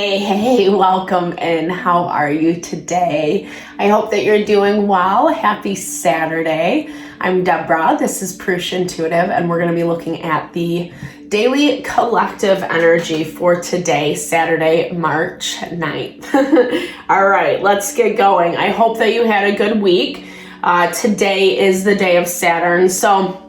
Hey, welcome in. How are you today? I hope that you're doing well. Happy Saturday. I'm Deborah. This is Purusha Intuitive, and we're going to be looking at the daily collective energy for today, Saturday, March 9th. All right, let's get going. I hope that you had a good week. Today is the day of Saturn, so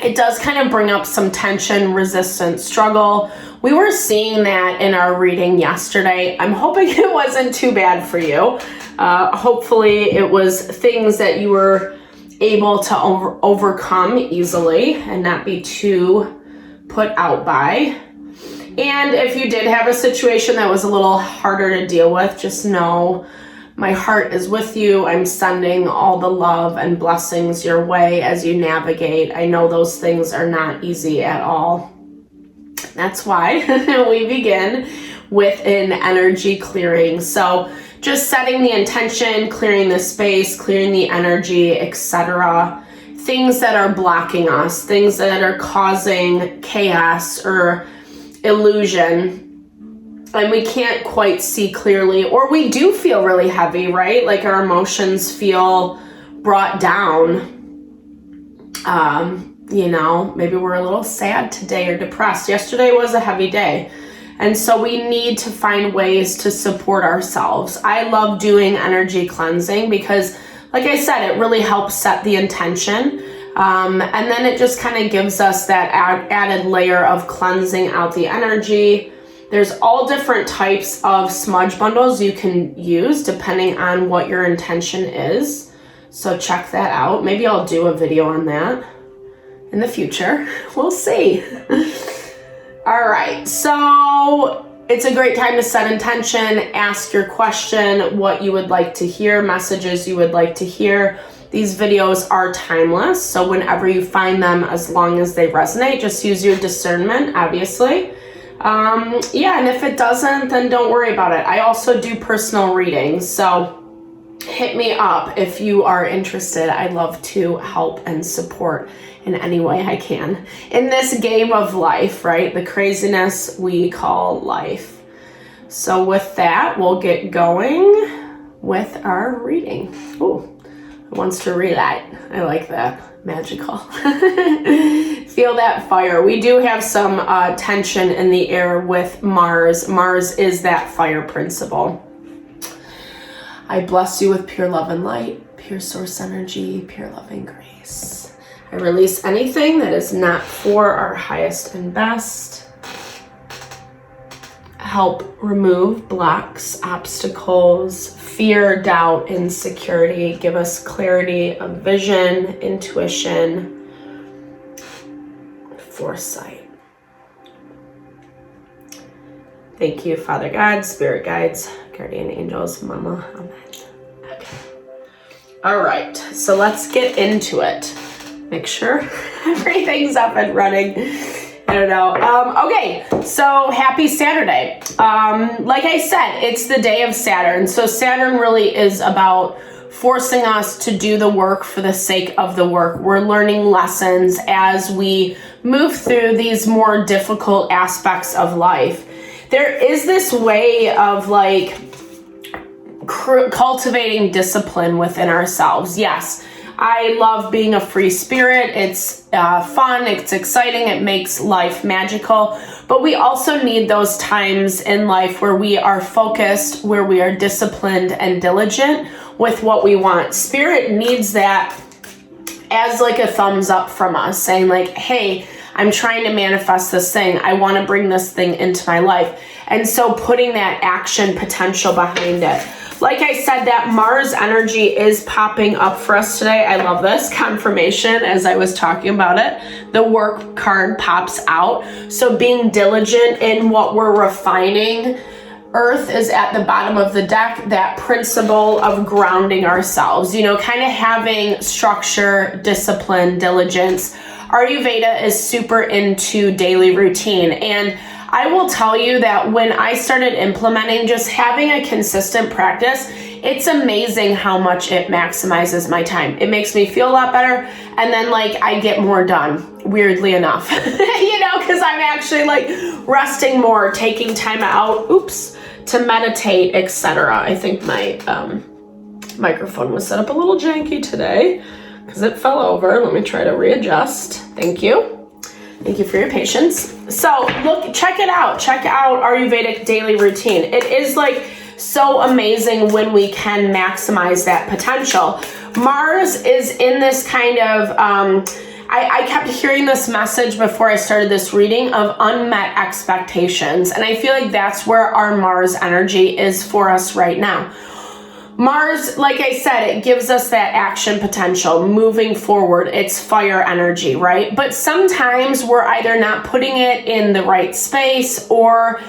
it does kind of bring up some tension, resistance, struggle. We were seeing that in our reading yesterday. I'm hoping it wasn't too bad for you. Hopefully it was things that you were able to overcome easily and not be too put out by. And if you did have a situation that was a little harder to deal with, just know my heart is with you. I'm sending all the love and blessings your way as you navigate. I know those things are not easy at all. That's why we begin with an energy clearing. So just setting the intention, clearing the space, clearing the energy, etc. Things that are blocking us, things that are causing chaos or illusion, and we can't quite see clearly, or we do feel really heavy, right? Like our emotions feel brought down. Maybe we're a little sad today or depressed. Yesterday was a heavy day. And so we need to find ways to support ourselves. I love doing energy cleansing because, like I said, it really helps set the intention. And then it just kind of gives us that added layer of cleansing out the energy. There's all different types of smudge bundles you can use depending on what your intention is. So check that out. Maybe I'll do a video on that in the future. We'll see. All right, so it's a great time to set intention, ask your question, what you would like to hear, messages you would like to hear. These videos are timeless, so whenever you find them, as long as they resonate, just use your discernment, obviously. And if it doesn't, then don't worry about it. I also do personal readings, so hit me up if you are interested. I'd love to help and support in any way I can in this game of life, right? The craziness we call life. So with that, we'll get going with our reading. Oh, it wants to relight. I like that. Magical. Feel that fire. We do have some tension in the air with Mars. Mars is that fire principle. I bless you with pure love and light, pure source energy, pure loving grace. I release anything that is not for our highest and best. Help remove blocks, obstacles, fear, doubt, insecurity. Give us clarity of vision, intuition, foresight. Thank you, Father God, Spirit guides, guardian angels, Mama. Amen. Okay. All right, so let's get into it. Make sure everything's up and running. I don't know. Okay, so happy Saturday. Like I said, it's the day of Saturn. So Saturn really is about forcing us to do the work for the sake of the work. We're learning lessons as we move through these more difficult aspects of life. There is this way of cultivating discipline within ourselves. Yes. I love being a free spirit. It's fun, it's exciting, it makes life magical. But we also need those times in life where we are focused, where we are disciplined and diligent with what we want. Spirit needs that as like a thumbs up from us, saying like, hey, I'm trying to manifest this thing. I want to bring this thing into my life. And so putting that action potential behind it. Like I said, that Mars energy is popping up for us today. I love this confirmation as I was talking about it. The work card pops out. So being diligent in what we're refining. Earth is at the bottom of the deck, that principle of grounding ourselves, kind of having structure, discipline, diligence. Ayurveda is super into daily routine. And I will tell you that when I started implementing just having a consistent practice, it's amazing how much it maximizes my time. It makes me feel a lot better. And then I get more done, weirdly enough, because I'm actually resting more, taking time out to meditate, etc. I think my microphone was set up a little janky today because it fell over. Let me try to readjust. Thank you. Thank you for your patience. So check it out. Check out Ayurvedic daily routine. It is like so amazing when we can maximize that potential. Mars is in this kind of, I kept hearing this message before I started this reading of unmet expectations. And I feel like that's where our Mars energy is for us right now. Mars, like I said, it gives us that action potential, moving forward. It's fire energy, right? But sometimes we're either not putting it in the right space, or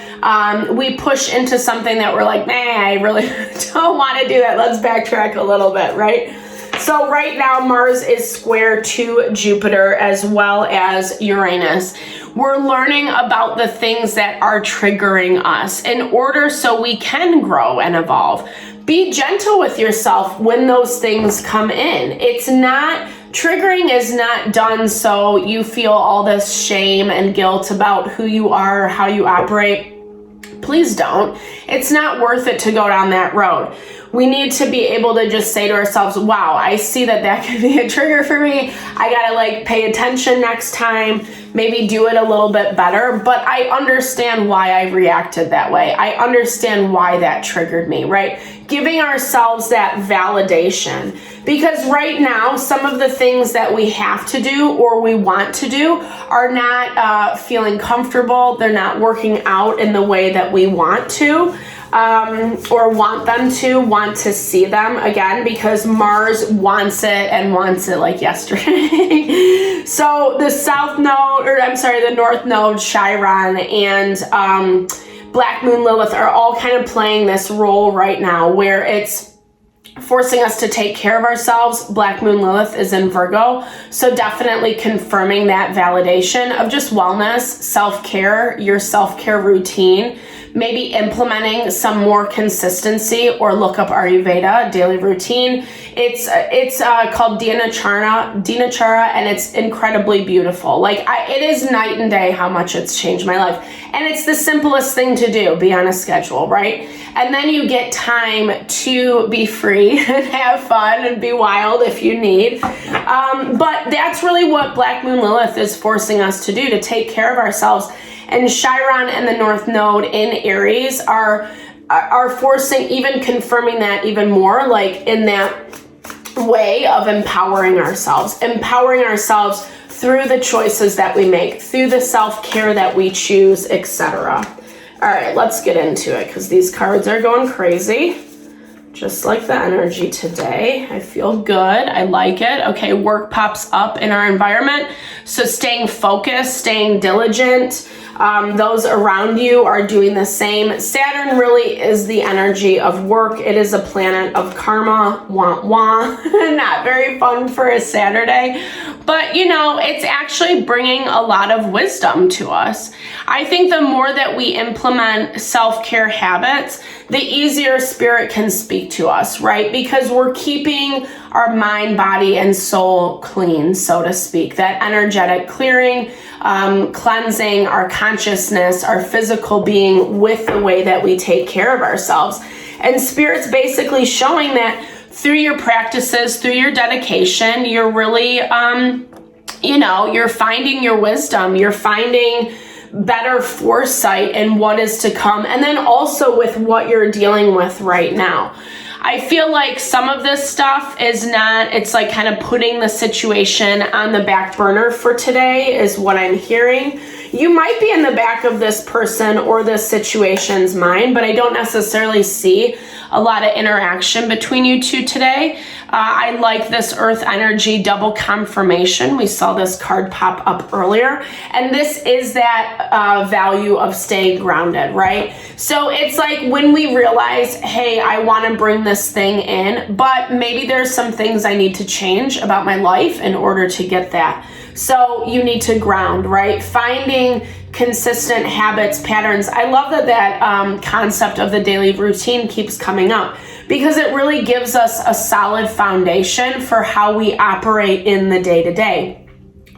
we push into something that we're like, nah, I really don't want to do that. Let's backtrack a little bit, right? So right now, Mars is square to Jupiter as well as Uranus. We're learning about the things that are triggering us in order so we can grow and evolve. Be gentle with yourself when those things come in. Triggering is not done so you feel all this shame and guilt about who you are, how you operate. Please don't. It's not worth it to go down that road. We need to be able to just say to ourselves, wow, I see that could be a trigger for me. I gotta pay attention next time, maybe do it a little bit better, but I understand why I reacted that way. I understand why that triggered me, right? Giving ourselves that validation, because right now, some of the things that we have to do or we want to do are not feeling comfortable. They're not working out in the way that we want to. Or want to see them again, because Mars wants it and wants it like yesterday. So the North Node, Chiron, and Black Moon Lilith are all kind of playing this role right now where it's forcing us to take care of ourselves. Black Moon Lilith is in Virgo, so definitely confirming that validation of just wellness, self-care, your self-care routine, maybe implementing some more consistency, or look up Ayurveda daily routine. It's called Dinachara, and it's incredibly beautiful. It is night and day how much it's changed my life. And it's the simplest thing to do, be on a schedule, right? And then you get time to be free and have fun and be wild if you need. But that's really what Black Moon Lilith is forcing us to do, to take care of ourselves. And Chiron and the North Node in Aries are forcing, even confirming that even more, in that way of empowering ourselves through the choices that we make, through the self-care that we choose, etc. All right, let's get into it, because these cards are going crazy. Just like the energy today. I feel good. I like it. Okay, work pops up in our environment. So staying focused, staying diligent. Those around you are doing the same. Saturn really is the energy of work. It is a planet of karma. Wah, wah. Not very fun for a Saturday. But, it's actually bringing a lot of wisdom to us. I think the more that we implement self-care habits, the easier spirit can speak to us, right? Because we're keeping our mind, body, and soul clean, so to speak. That energetic clearing, cleansing our consciousness, our physical being with the way that we take care of ourselves. And Spirit's basically showing that through your practices, through your dedication, you're really, you're finding your wisdom, you're finding better foresight in what is to come, and then also with what you're dealing with right now. I feel like some of this stuff is not, it's kind of putting the situation on the back burner for today is what I'm hearing. You might be in the back of this person or this situation's mind, but I don't necessarily see a lot of interaction between you two today. I like this earth energy double confirmation. We saw this card pop up earlier, and this is that value of staying grounded, right? So it's when we realize, hey, I want to bring this thing in, but maybe there's some things I need to change about my life in order to get that. So you need to ground, right? Finding consistent habits, patterns. I love that concept of the daily routine keeps coming up, because it really gives us a solid foundation for how we operate in the day-to-day.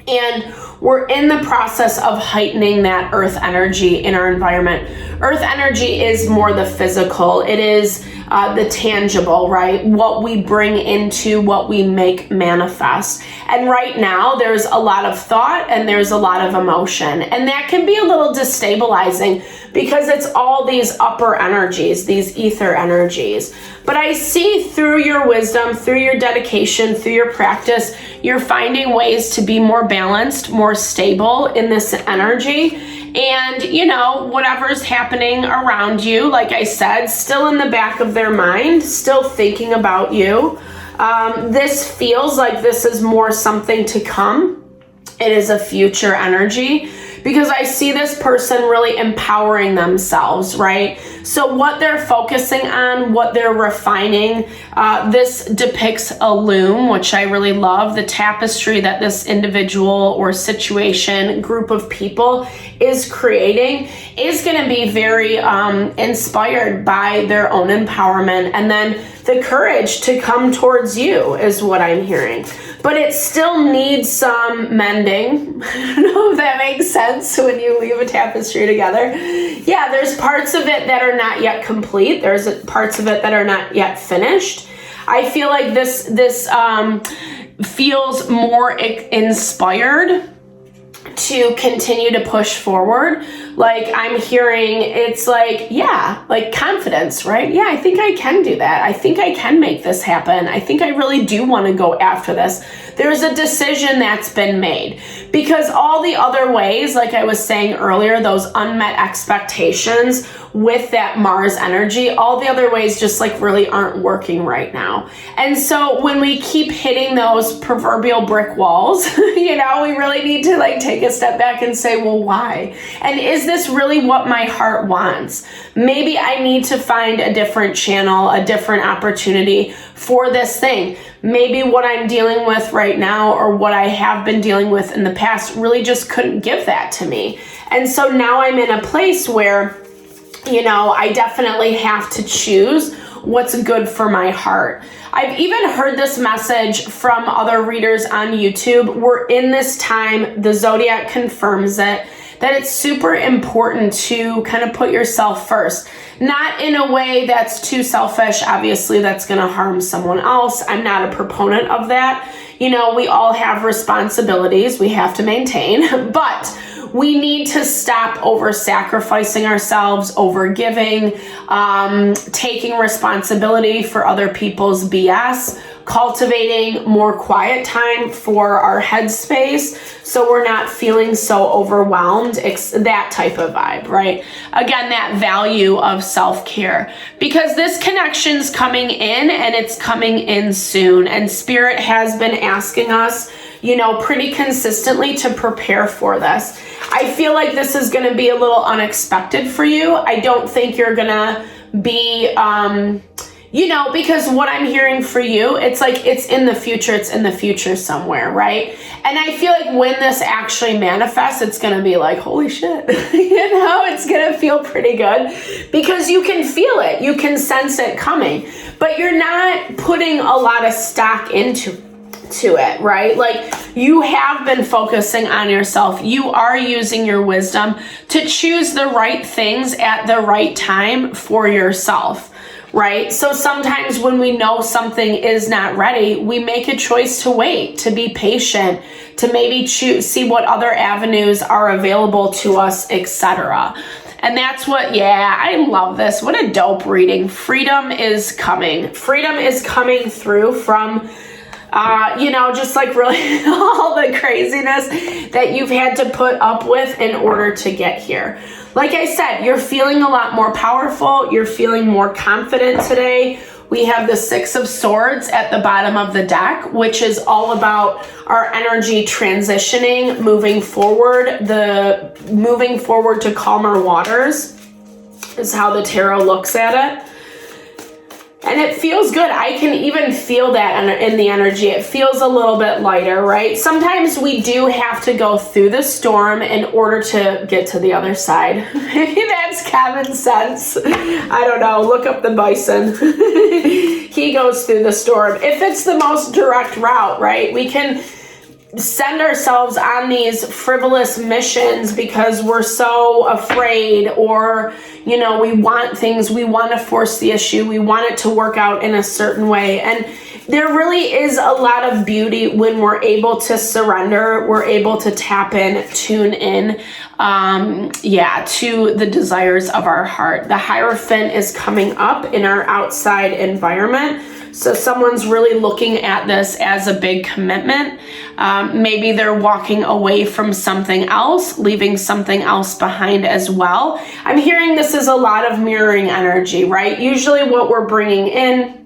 And we're in the process of heightening that earth energy in our environment. Earth energy is more the physical. It is the tangible, right? What we bring into what we make manifest. And right now there's a lot of thought and there's a lot of emotion. And that can be a little destabilizing because it's all these upper energies, these ether energies. But I see through your wisdom, through your dedication, through your practice, you're finding ways to be more balanced, more stable in this energy. And, you know, whatever's happening around you, like I said, still in the back of their mind, still thinking about you. This feels like this is more something to come. It is a future energy because I see this person really empowering themselves, right? So what they're focusing on, what they're refining, this depicts a loom, which I really love. The tapestry that this individual or situation, group of people is creating is going to be very inspired by their own empowerment, and then the courage to come towards you is what I'm hearing. But it still needs some mending. I don't know if that makes sense when you weave a tapestry together. Yeah, there's parts of it that are not yet complete. There's parts of it that are not yet finished. I feel like this feels more inspired to continue to push forward. Like I'm hearing, it's like, yeah, like confidence, right? Yeah, I think I can do that. I think I can make this happen. I think I really do want to go after this. There's a decision that's been made because all the other ways, like I was saying earlier, those unmet expectations with that Mars energy, all the other ways just like really aren't working right now. And so when we keep hitting those proverbial brick walls, you know, we really need to like take a step back and say, well, why? And is this really what my heart wants? Maybe I need to find a different channel, a different opportunity for this thing. Maybe what I'm dealing with right now or what I have been dealing with in the past really just couldn't give that to me. And so now I'm in a place where, you know, I definitely have to choose what's good for my heart. I've even heard this message from other readers on YouTube. We're in this time, the zodiac confirms it, that it's super important to kind of put yourself first. Not in a way that's too selfish. Obviously, that's going to harm someone else. I'm not a proponent of that. You know, we all have responsibilities we have to maintain, but we need to stop over sacrificing ourselves, over giving, taking responsibility for other people's BS, cultivating more quiet time for our headspace so we're not feeling so overwhelmed. It's that type of vibe, right? Again, that value of self-care, because this connection's coming in and it's coming in soon. And Spirit has been asking us, you know, pretty consistently to prepare for this. I feel like this is going to be a little unexpected for you. I don't think you're going to be, you know, because what I'm hearing for you, it's like it's in the future somewhere, right? And I feel like when this actually manifests, it's going to be like, holy shit, you know, it's going to feel pretty good because you can feel it. You can sense it coming, but you're not putting a lot of stock into it, right? Like you have been focusing on yourself. You are using your wisdom to choose the right things at the right time for yourself, right? So sometimes when we know something is not ready, we make a choice to wait, to be patient, to maybe see what other avenues are available to us, etc. And that's what, yeah, I love this. What a dope reading. Freedom is coming. Freedom is coming through from you know, just like really all the craziness that you've had to put up with in order to get here. Like I said, you're feeling a lot more powerful. You're feeling more confident today. We have the Six of Swords at the bottom of the deck, which is all about our energy transitioning, moving forward, moving forward to calmer waters is how the tarot looks at it. And it feels good. I can even feel that in the energy. It feels a little bit lighter, right? Sometimes we do have to go through the storm in order to get to the other side. Maybe that's common sense. I don't know. Look up the bison. He goes through the storm. If it's the most direct route, right? We can send ourselves on these frivolous missions because we're so afraid, or, you know, we want things, we want to force the issue, we want it to work out in a certain way. And there really is a lot of beauty when we're able to surrender, we're able to tap in, tune in, to the desires of our heart. The Hierophant is coming up in our outside environment. So someone's really looking at this as a big commitment. Maybe they're walking away from something else, leaving something else behind as well. I'm hearing this is a lot of mirroring energy, right? Usually what we're bringing in,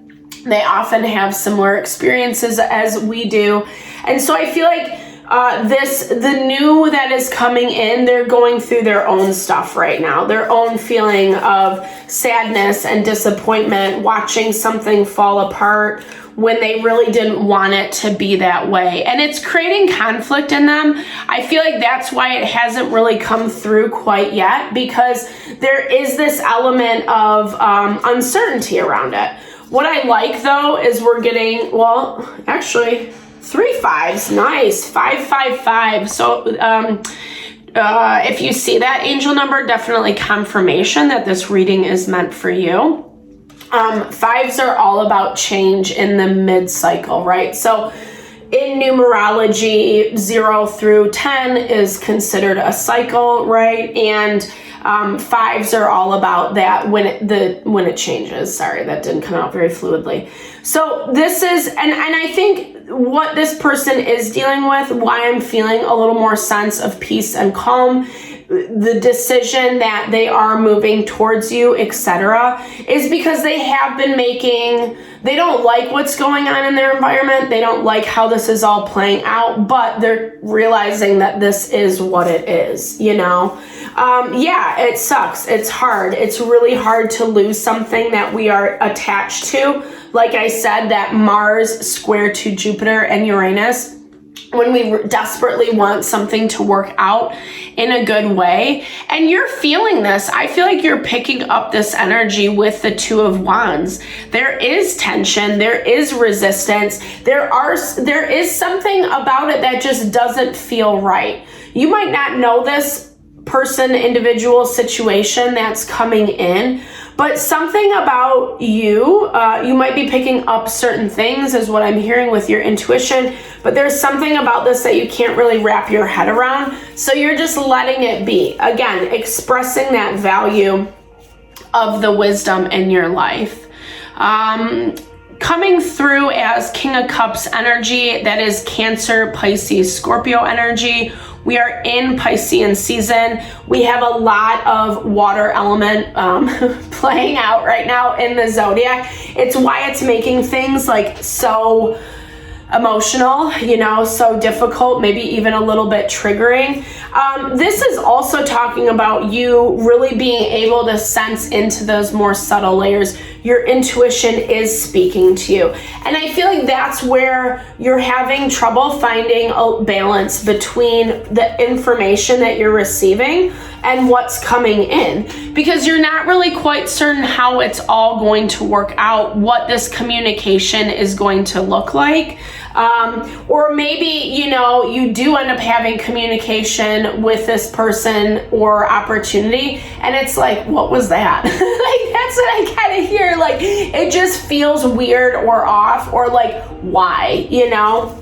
they often have similar experiences as we do. And so I feel like the new that is coming in, they're going through their own stuff right now, their own feeling of sadness and disappointment, watching something fall apart when they really didn't want it to be that way. And it's creating conflict in them. I feel like that's why it hasn't really come through quite yet, because there is this element of uncertainty around it. What I like though is we're getting, well, actually 3 5s, nice, 5 5 5. So if you see that angel number, definitely confirmation that this reading is meant for you. 5s are all about change in the mid-cycle, right? So in numerology, 0 through 10 is considered a cycle, right? And 5s are all about that when it changes. Sorry, that didn't come out very fluidly. So this is, and I think what this person is dealing with, why I'm feeling a little more sense of peace and calm, the decision that they are moving towards you, etc., is because they have been they don't like what's going on in their environment. They don't like how this is all playing out, but they're realizing that this is what it is, you know? It sucks. It's hard. It's really hard to lose something that we are attached to. Like I said, that Mars square to Jupiter and Uranus, when we desperately want something to work out in a good way. And you're feeling this. I feel like you're picking up this energy with the 2 of Wands. There is tension. There is resistance. There is something about it that just doesn't feel right. You might not know this person, individual situation that's coming in, but something about you, you might be picking up certain things is what I'm hearing with your intuition, but there's something about this that you can't really wrap your head around. So you're just letting it be. Again, expressing that value of the wisdom in your life. Coming through as King of Cups energy, that is Cancer, Pisces, Scorpio energy. We are in Piscean season. We have a lot of water element playing out right now in the zodiac. It's why it's making things like so emotional, you know, so difficult, maybe even a little bit triggering. This is also talking about you really being able to sense into those more subtle layers. Your intuition is speaking to you. And I feel like that's where you're having trouble finding a balance between the information that you're receiving and what's coming in, because you're not really quite certain how it's all going to work out, what this communication is going to look like. Or maybe, you know, you do end up having communication with this person or opportunity, and it's like, what was that? Like, that's what I kind of hear. Like, it just feels weird or off, or like, why, you know?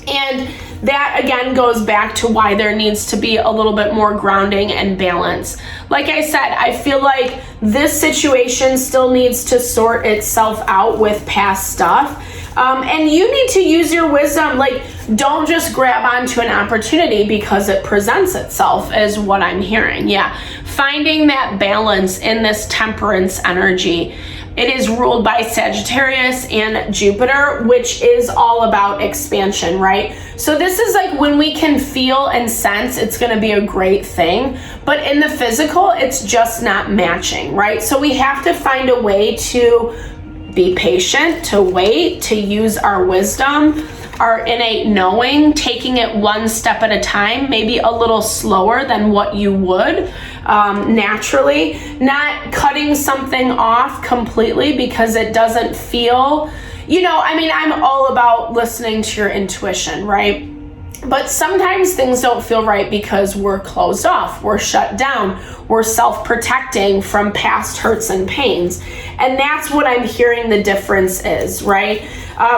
And that again goes back to why there needs to be a little bit more grounding and balance. Like I said, I feel like this situation still needs to sort itself out with past stuff. And you need to use your wisdom. Like, don't just grab onto an opportunity because it presents itself, is what I'm hearing. Yeah. Finding that balance in this Temperance energy. It is ruled by Sagittarius and Jupiter, which is all about expansion, right? So this is like when we can feel and sense it's going to be a great thing, but in the physical, it's just not matching, right? So we have to find a way to be patient, to wait, to use our wisdom, our innate knowing, taking it one step at a time, maybe a little slower than what you would naturally, not cutting something off completely because it doesn't feel, you know, I mean, I'm all about listening to your intuition, right? But sometimes things don't feel right because we're closed off, we're shut down, we're self-protecting from past hurts and pains. And that's what I'm hearing the difference is, right?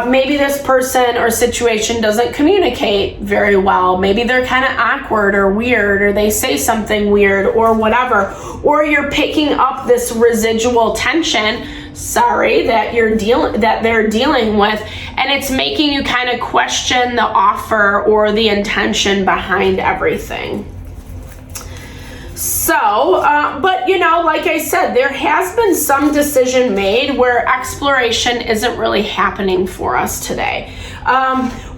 Maybe this person or situation doesn't communicate very well. Maybe they're kind of awkward or weird, or they say something weird or whatever. Or you're picking up this residual tension, that they're dealing with, and it's making you kind of question the offer or the intention behind everything. So, but like I said, there has been some decision made where exploration isn't really happening for us today.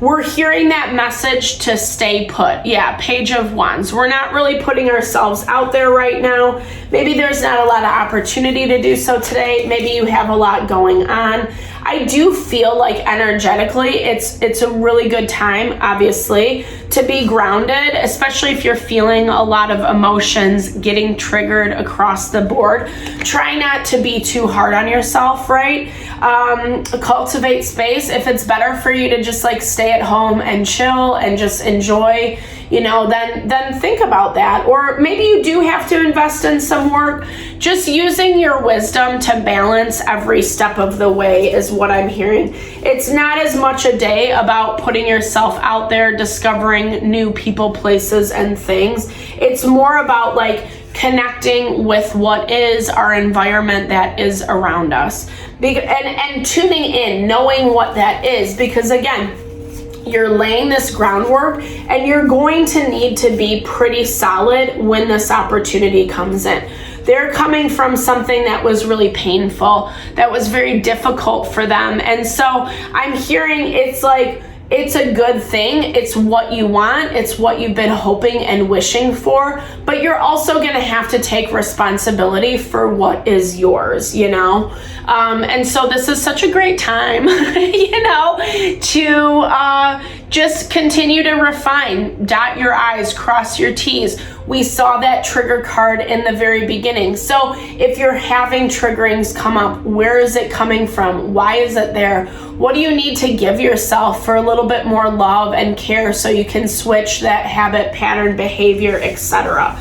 We're hearing that message to stay put. Yeah, Page of Wands. We're not really putting ourselves out there right now. Maybe there's not a lot of opportunity to do so today. Maybe you have a lot going on. I do feel like energetically it's a really good time, obviously, to be grounded, especially if you're feeling a lot of emotions getting triggered across the board. Try not to be too hard on yourself, right? Cultivate space. If it's better for you to just stay at home and chill and just enjoy, then think about that. Or maybe you do have to invest in some work. Just using your wisdom to balance every step of the way is what I'm hearing. It's not as much a day about putting yourself out there, discovering new people, places, and things. It's more about connecting with what is our environment that is around us. And tuning in, knowing what that is, because again, you're laying this groundwork and you're going to need to be pretty solid when this opportunity comes in. They're coming from something that was really painful, that was very difficult for them. And so I'm hearing it's a good thing. It's what you want. It's what you've been hoping and wishing for, but you're also going to have to take responsibility for what is yours, and so this is such a great time, to just continue to refine, dot your I's, cross your T's. We saw that trigger card in the very beginning. So if you're having triggerings come up, where is it coming from? Why is it there? What do you need to give yourself for a little bit more love and care so you can switch that habit, pattern, behavior, etc.?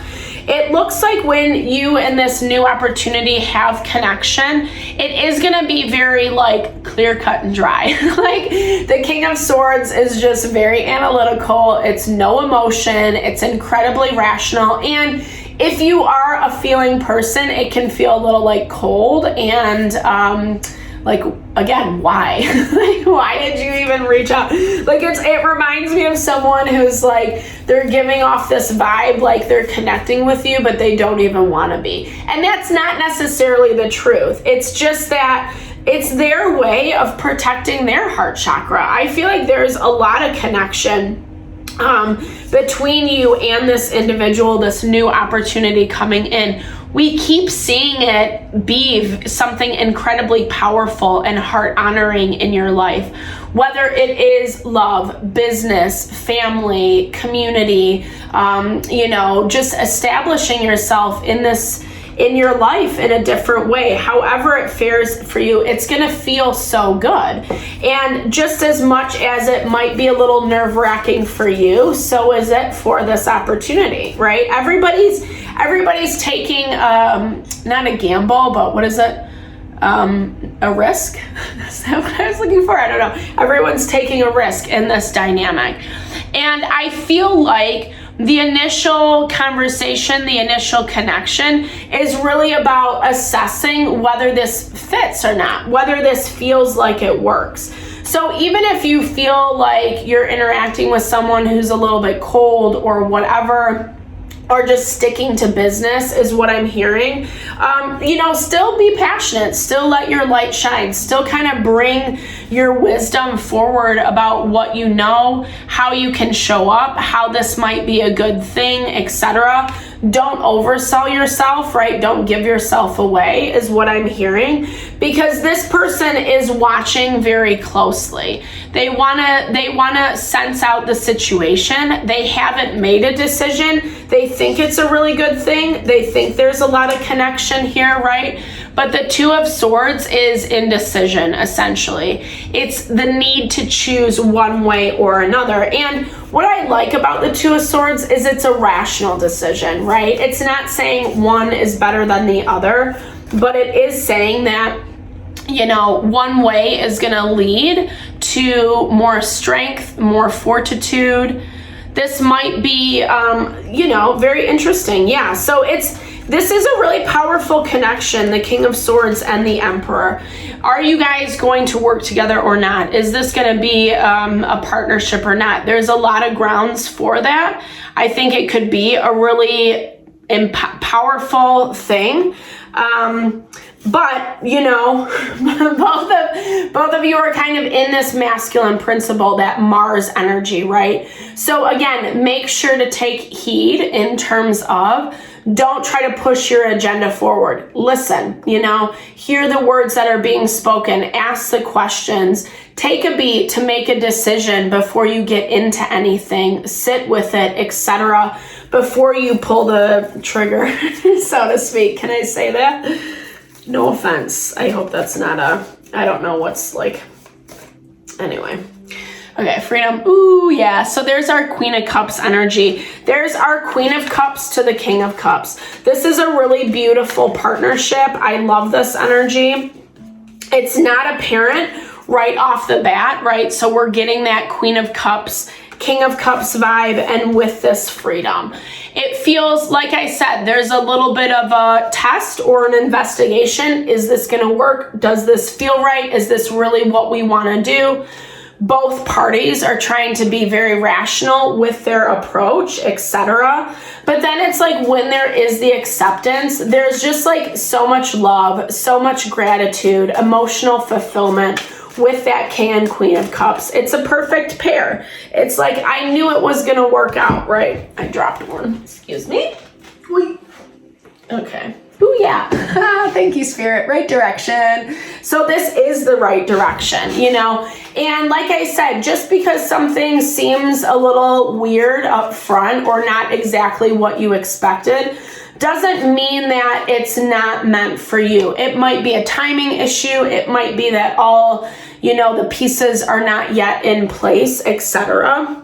It looks like when you and this new opportunity have connection, it is going to be very clear cut and dry. The King of Swords is just very analytical. It's no emotion. It's incredibly rational. And if you are a feeling person, it can feel a little cold and again, why? Why did you even reach out? It reminds me of someone who's they're giving off this vibe they're connecting with you, but they don't even want to be. And that's not necessarily the truth. It's just that it's their way of protecting their heart chakra. I feel like there's a lot of connection between you and this individual, this new opportunity coming in. We keep seeing it be something incredibly powerful and heart honoring in your life, whether it is love, business, family, community, just establishing yourself in your life in a different way. However it fares for you, it's going to feel so good. And just as much as it might be a little nerve-wracking for you, so is it for this opportunity, right? Everybody's taking, not a gamble, but what is it? A risk? Is that what I was looking for? I don't know. Everyone's taking a risk in this dynamic. And I feel like the initial conversation, the initial connection is really about assessing whether this fits or not, whether this feels like it works. So even if you feel like you're interacting with someone who's a little bit cold or whatever, or just sticking to business is what I'm hearing. Still be passionate, still let your light shine, still kind of bring your wisdom forward about what you know, how you can show up, how this might be a good thing, etc. Don't oversell yourself, right? Don't give yourself away is what I'm hearing, because this person is watching very closely. They wanna sense out the situation. They haven't made a decision. They think it's a really good thing. They think there's a lot of connection here, right? But the Two of Swords is indecision, essentially. It's the need to choose one way or another. And what I like about the Two of Swords is it's a rational decision, right? It's not saying one is better than the other, but it is saying that, you know, one way is going to lead to more strength, more fortitude. This might be, you know, very interesting. Yeah, so this is a really powerful connection, the King of Swords and the Emperor. Are you guys going to work together or not? Is this going to be a partnership or not? There's a lot of grounds for that. I think it could be a really powerful thing. But, you know, both of you are kind of in this masculine principle, that Mars energy, right? So again, make sure to take heed in terms of, don't try to push your agenda forward. Listen, you know, hear the words that are being spoken, ask the questions, take a beat to make a decision before you get into anything, sit with it, etc., before you pull the trigger, so to speak. Can I say that? No offense. I hope that's not I don't know what's like, anyway. Okay, freedom. Ooh, yeah. So there's our Queen of Cups energy. There's our Queen of Cups to the King of Cups. This is a really beautiful partnership. I love this energy. It's not apparent right off the bat, right? So we're getting that Queen of Cups, King of Cups vibe, and with this freedom. It feels, like I said, there's a little bit of a test or an investigation. Is this going to work? Does this feel right? Is this really what we want to do? Both parties are trying to be very rational with their approach, etc. But then it's like, when there is the acceptance, there's just like so much love, so much gratitude, emotional fulfillment with that King and Queen of Cups. It's a perfect pair. It's like, I knew it was gonna work out, right? I dropped one. Excuse me. Okay. Ooh, yeah. Thank you, Spirit. Right direction. So this is the right direction, you know? And like I said, just because something seems a little weird up front or not exactly what you expected, doesn't mean that it's not meant for you. It might be a timing issue. It might be that all, you know, the pieces are not yet in place, etc.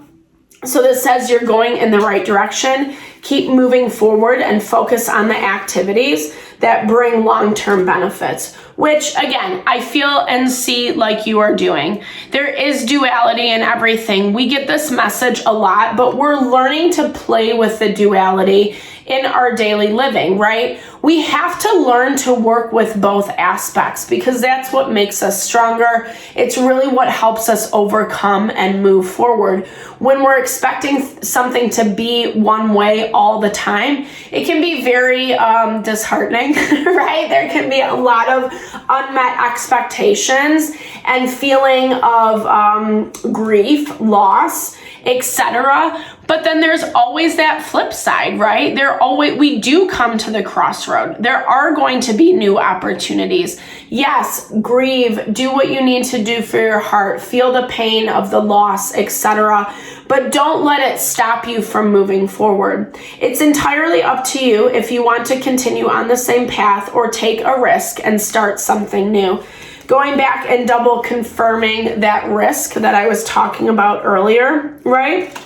So this says you're going in the right direction. Keep moving forward and focus on the activities that bring long-term benefits, which again, I feel and see like you are doing. There is duality in everything. We get this message a lot, but we're learning to play with the duality in our daily living, right? We have to learn to work with both aspects because that's what makes us stronger. It's really what helps us overcome and move forward. When we're expecting something to be one way all the time, it can be very disheartening, right? There can be a lot of unmet expectations and feeling of grief, loss, etc. But then there's always that flip side, right? We do come to the crossroad. There are going to be new opportunities. Yes, grieve, do what you need to do for your heart, feel the pain of the loss, etc. But don't let it stop you from moving forward. It's entirely up to you if you want to continue on the same path or take a risk and start something new. Going back and double confirming that risk that I was talking about earlier, right?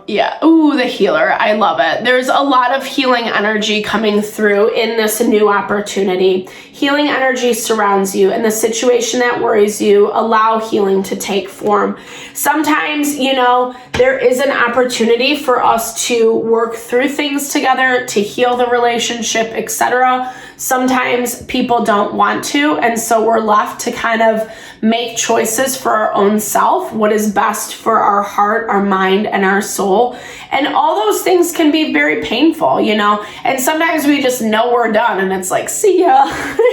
Yeah. Ooh, the healer. I love it. There's a lot of healing energy coming through in this new opportunity. Healing energy surrounds you, and the situation that worries you, allow healing to take form. Sometimes, you know, there is an opportunity for us to work through things together, to heal the relationship, etc. Sometimes people don't want to, and so we're left to kind of make choices for our own self, what is best for our heart, our mind, and our soul. soul. And all those things can be very painful, you know, and sometimes we just know we're done and it's like, see ya,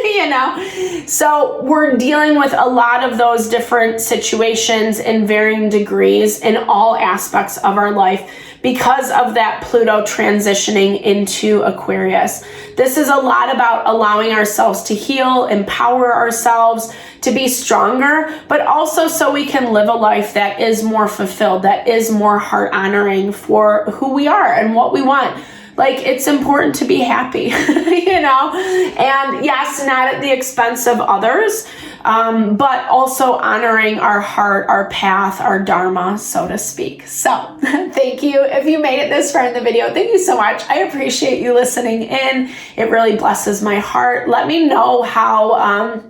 you know. So we're dealing with a lot of those different situations in varying degrees in all aspects of our life because of that Pluto transitioning into Aquarius. This is a lot about allowing ourselves to heal, empower ourselves to be stronger, but also so we can live a life that is more fulfilled, that is more heart honoring for who we are and what we want. Like, it's important to be happy, you know, and yes, not at the expense of others, but also honoring our heart, our path, our dharma, so to speak. So thank you. If you made it this far in the video, thank you so much. I appreciate you listening in. It really blesses my heart. Let me know how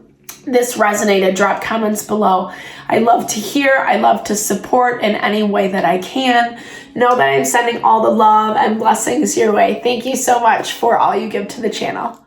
this resonated. Drop comments below. I love to hear. I love to support in any way that I can. Know that I'm sending all the love and blessings your way. Thank you so much for all you give to the channel.